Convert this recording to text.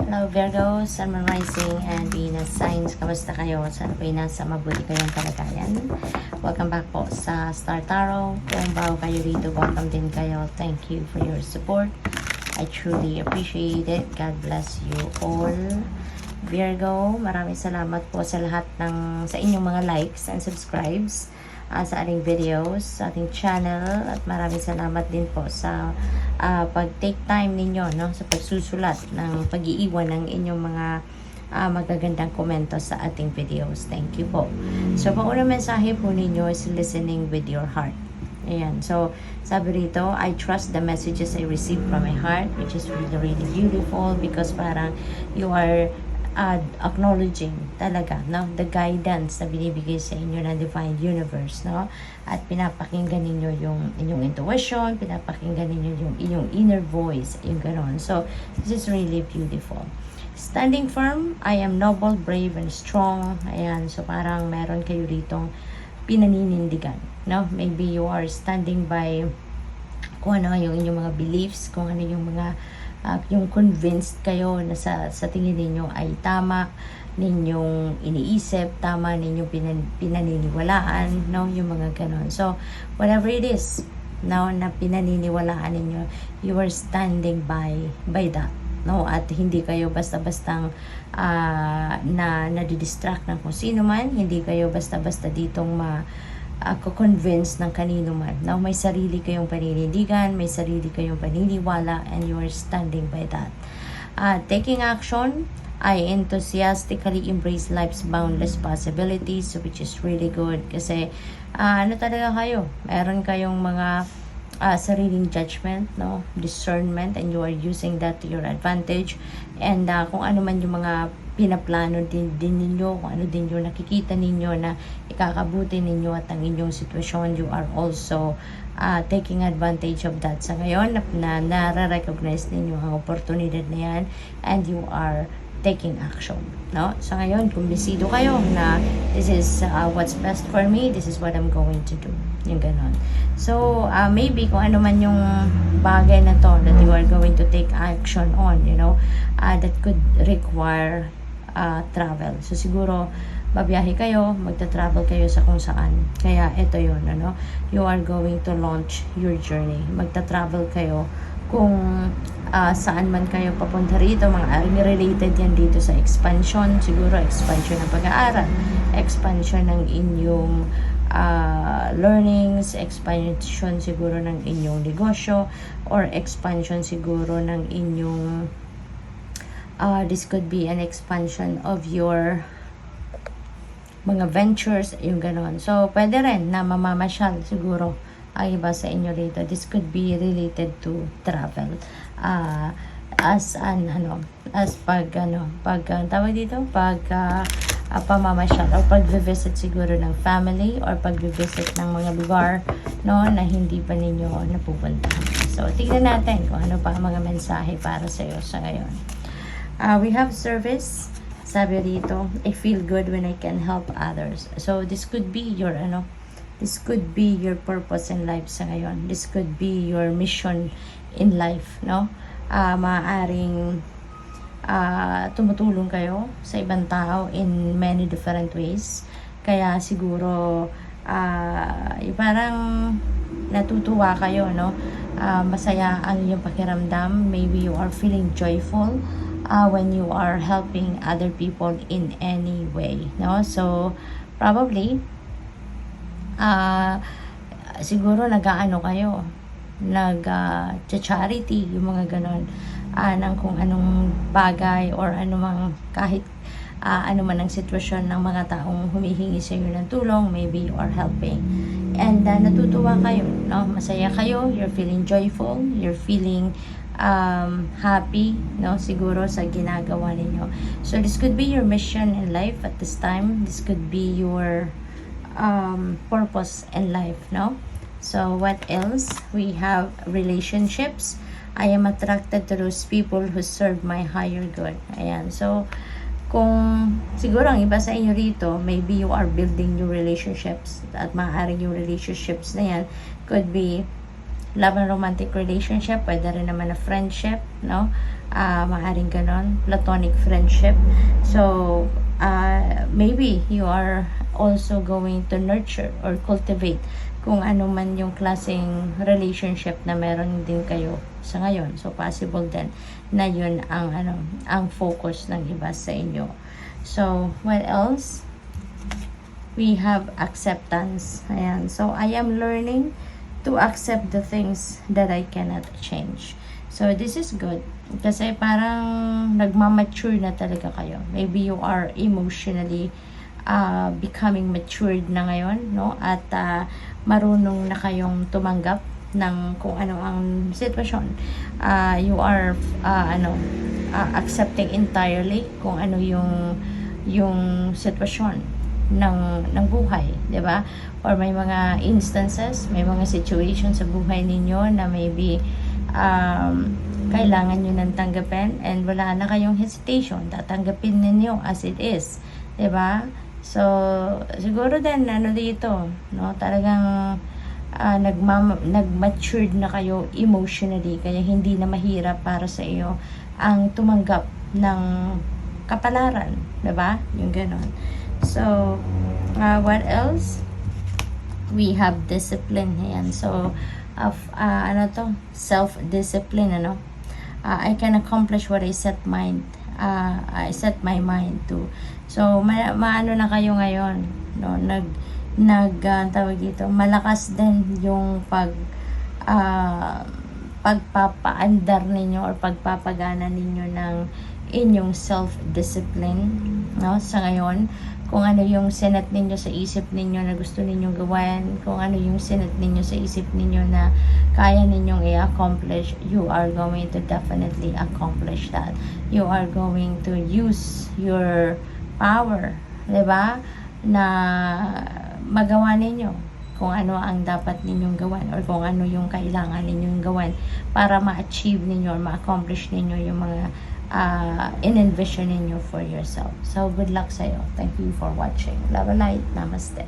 Hello Virgo, Sun, Moon, Rising, and Venus signs. Kamusta kayo? Sana po'y nasa mabuti kayong kalagayan. Welcome back po sa Star Tarot. Kung bago kayo dito, welcome din kayo. Thank you for your support. I truly appreciate it. God bless you all. Virgo, maraming salamat po sa lahat sa inyong mga likes and subscribes sa ating videos, sa ating channel, at maraming salamat din po sa pag-take time ninyo, no, sa pagsusulat ng pag-iiwan ng inyong mga magagandang komento sa ating videos. Thank you po. So, paunang mensahe po ninyo is listening with your heart. Ayan. So, sabi rito, I trust the messages I receive from my heart, which is really, really beautiful because parang you are acknowledging talaga, no, the guidance na binibigay sa inyo ng divine universe, no, at pinapakinggan ninyo yung inyong intuition, pinapakinggan ninyo yung inyong inner voice, yung ganon. So this is really beautiful. Standing firm, I am noble, brave, and strong. Ayan, so parang meron kayo ditong pinaninindigan, no, maybe you are standing by kung ano yung inyong mga beliefs, kung ano yung mga yung convinced kayo na sa tingin ninyo ay tama ninyong iniisip, tama ninyong pinaniniwalaan, no, yung mga ganon. So whatever it is, no, na pinaniniwalaan ninyo, you are standing by that, no, at hindi kayo basta-bastang nadidistract ng kung sino man, hindi kayo basta-basta ditong convince ng kanino man. Now, may sarili kayong paninindigan, may sarili kayong paniniwala, and you are standing by that. Taking action, I enthusiastically embrace life's boundless possibilities, which is really good kasi ano talaga kayo, meron kayong mga sariling judgment, no, discernment, and you are using that to your advantage. And kung ano man yung mga pinaplano din ninyo, kung ano din yung nakikita ninyo na ikakabuti ninyo at ang inyong sitwasyon, you are also taking advantage of that sa ngayon na nare-recognize ninyo ang oportunidad na yan, and you are taking action, no? So ngayon, kumbisido kayo na this is what's best for me, this is what I'm going to do, yung ganon. So maybe kung ano man yung bagay na to that you are going to take action on, you know, that could require travel. So siguro babiyahe kayo, magta-travel kayo sa kung saan. Kaya ito yun, ano, you are going to launch your journey. Magta-travel kayo kung saan man kayo papunta rito. Mga related yan dito sa expansion. Siguro expansion ng pag-aaral, expansion ng inyong learnings, expansion siguro ng inyong negosyo, or expansion siguro ng inyong this could be an expansion of your mga ventures, yung ganon. So, pwede rin na mamamasyal siguro ang iba sa inyo rito. This could be related to travel. Pamamasyal or pag-visit siguro ng family or pag-visit ng mga lugar, no, na hindi pa ninyo napupuntahan. So, tignan natin kung ano pa ang mga mensahe para sa iyo sa ngayon. We have service. Sabi rito, I feel good when I can help others. So, this could be your, this could be your purpose in life sa ngayon. This could be your mission in life, no? Maaaring tumutulong kayo sa ibang tao in many different ways. Kaya siguro, parang natutuwa kayo, no? Masaya ang inyong pakiramdam. Maybe you are feeling joyful when you are helping other people in any way, no? So probably siguro nag-aano kayo, charity, yung mga ganon, ng kung anong bagay or anumang kahit ano man ang sitwasyon ng mga taong humihingi sa iyo ng tulong, maybe you are helping, and natutuwa kayo, no? Masaya kayo, you're feeling joyful, you're feeling happy, no, siguro sa ginagawa ninyo. So this could be your mission in life at this time. This could be your purpose in life, no? So what else? We have relationships. I am attracted to those people who serve my higher good. Ayan. So kung siguro ang iba sa inyo rito, maybe you are building new relationships, at maaaring yung relationships na yan could be love and romantic relationship, pwede rin naman na friendship, no? Maaring ganon, platonic friendship. So, maybe you are also going to nurture or cultivate kung ano man yung klaseng relationship na meron din kayo sa ngayon. So, possible din na yun ang focus ng iba sa inyo. So, what else? We have acceptance. Ayan. So, I am learning to accept the things that I cannot change. So, this is good. Kasi parang nagmamature na talaga kayo. Maybe you are emotionally becoming matured na ngayon, no? At marunong na kayong tumanggap ng kung ano ang sitwasyon. You are accepting entirely kung ano yung sitwasyon ng buhay, 'di ba? Or may mga instances, may mga situations sa buhay ninyo na maybe kailangan nyo nang tanggapin and wala na kayong hesitation, tatanggapin ninyo as it is, 'di ba? So, siguro din, dito, no? Talagang, nag-matured na kayo emotionally, kaya hindi na mahirap para sa iyo ang tumanggap ng kapalaran, diba? Yung ganon. So, what else? We have discipline, yan. So, self-discipline, I can accomplish what I set my mind to. So, maano na kayo ngayon, no? Tawag dito, malakas din yung pagpapaandar ninyo or pagpapagana ninyo ng inyong self-discipline, no? Sa ngayon, kung ano yung sinet ninyo sa isip ninyo na gusto ninyong gawin, kung ano yung sinet ninyo sa isip ninyo na kaya ninyong i-accomplish, you are going to definitely accomplish that. You are going to use your power, diba? Na magawa ninyo kung ano ang dapat ninyong gawin or kung ano yung kailangan ninyong gawin para ma-achieve ninyo or ma-accomplish ninyo yung mga in-envision ninyo for yourself. So, good luck sa'yo. Thank you for watching. Love and light. Namaste.